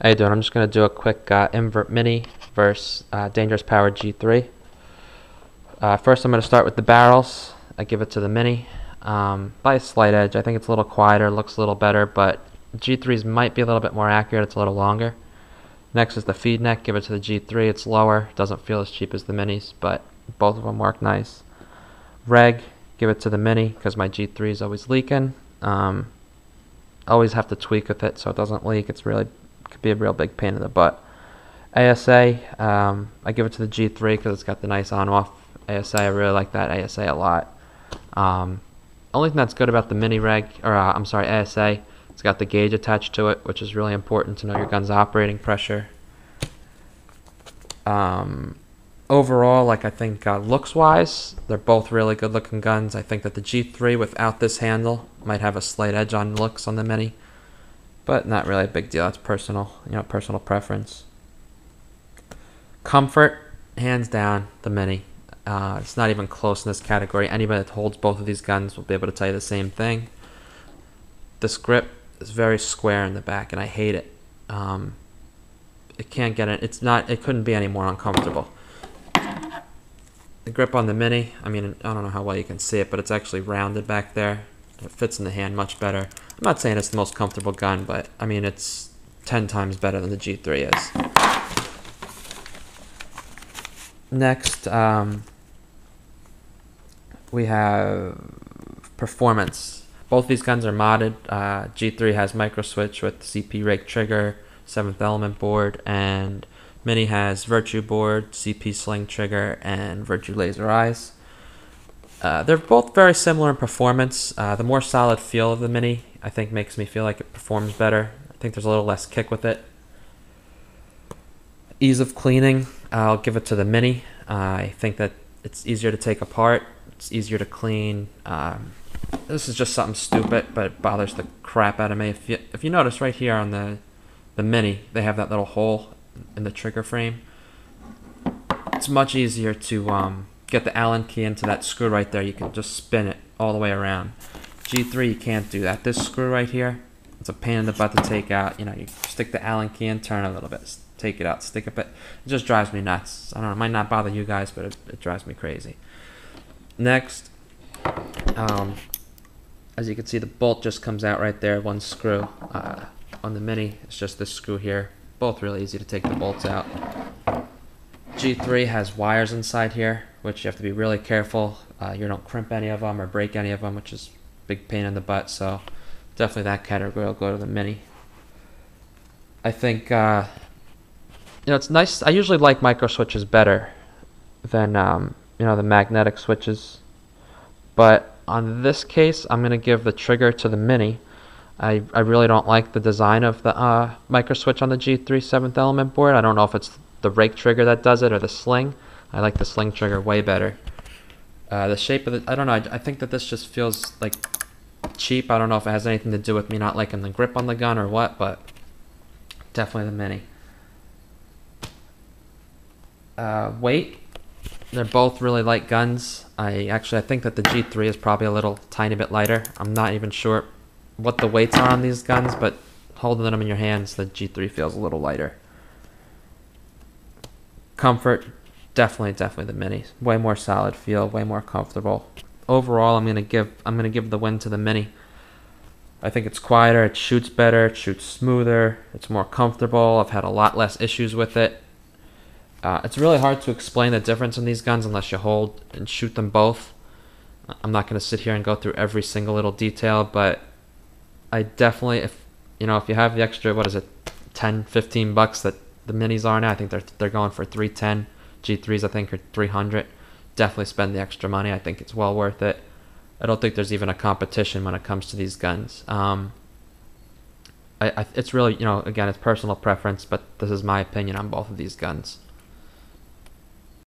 How you doing? I'm just going to do a quick invert mini versus dangerous power G3. First I'm going to start with the barrels. I give it to the mini by a slight edge. I think it's a little quieter, looks a little better, but G3's might be a little bit more accurate. It's a little longer. Next is the feed neck. Give it to the G3. It's lower. Doesn't feel as cheap as the minis, but both of them work nice. Reg, give it to the mini because my G3 is always leaking. Always have to tweak with it so it doesn't leak. It's really could be a real big pain in the butt. ASA, I give it to the G3 because it's got the nice on-off ASA. I really like that ASA a lot. Only thing that's good about the mini reg, or I'm sorry, ASA, it's got the gauge attached to it, which is really important to know your gun's operating pressure. Overall, like I think looks-wise, they're both really good-looking guns. I think that the G3 without this handle might have a slight edge on looks on the mini, but not really a big deal. It's personal, personal preference. Comfort, hands down, the mini. It's not even close in this category. Anybody that holds both of these guns will be able to tell you the same thing. This grip is very square in the back, and I hate it. It can't get it. It couldn't be any more uncomfortable. The grip on the mini, I mean, I don't know how well you can see it, but it's actually rounded back there. It fits in the hand much better. I'm not saying it's the most comfortable gun, but I mean, it's 10 times better than the G3 is. Next, we have performance. Both these guns are modded. G3 has micro switch with CP rake trigger, 7th element board, and Mini has Virtue board, CP sling trigger, and Virtue laser eyes. They're both very similar in performance. The more solid feel of the Mini, I think, makes me feel like it performs better. I think there's a little less kick with it. Ease of cleaning, I'll give it to the Mini. I think that it's easier to take apart. It's easier to clean. This is just something stupid, but it bothers the crap out of me. If you notice right here on the Mini, they have that little hole in the trigger frame. It's much easier to get the Allen key into that screw right there. You can just spin it all the way around. G3, you can't do that. This screw right here, it's a pain in the butt to take out. You stick the Allen key in, turn a little bit, take it out, stick it, but it just drives me nuts. I don't know, it might not bother you guys, but it drives me crazy. Next, as you can see, the bolt just comes out right there, one screw. On the Mini, it's just this screw here. Both really easy to take the bolts out. G3 has wires inside here, which you have to be really careful. You don't crimp any of them or break any of them, which is a big pain in the butt. So definitely that category will go to the Mini. I think it's nice. I usually like micro switches better than the magnetic switches, but on this case, I'm gonna give the trigger to the Mini. I really don't like the design of the micro switch on the G3 7th element board. I don't know if it's the rake trigger that does it or the sling. I like the sling trigger way better. The shape of I don't know, I think that this just feels like cheap. I don't know if it has anything to do with me not liking the grip on the gun or what, but definitely the Mini. Weight, they're both really light guns. I think that the G3 is probably a little tiny bit lighter. I'm not even sure what the weights are on these guns, but holding them in your hands, the G3 feels a little lighter. Comfort, definitely the Mini. Way more solid feel, way more comfortable. Overall, I'm gonna give the win to the Mini. I think it's quieter, it shoots better, it shoots smoother, it's more comfortable. I've had a lot less issues with it. It's really hard to explain the difference in these guns unless you hold and shoot them both. I'm not gonna sit here and go through every single little detail, but I definitely, if you have the extra, what is it, 10, 15 bucks that the Minis are now, I think they're going for 310. G3s I think are 300. Definitely spend the extra money. I think it's well worth it. I don't think there's even a competition when it comes to these guns. It's really, again, it's personal preference, but this is my opinion on both of these guns.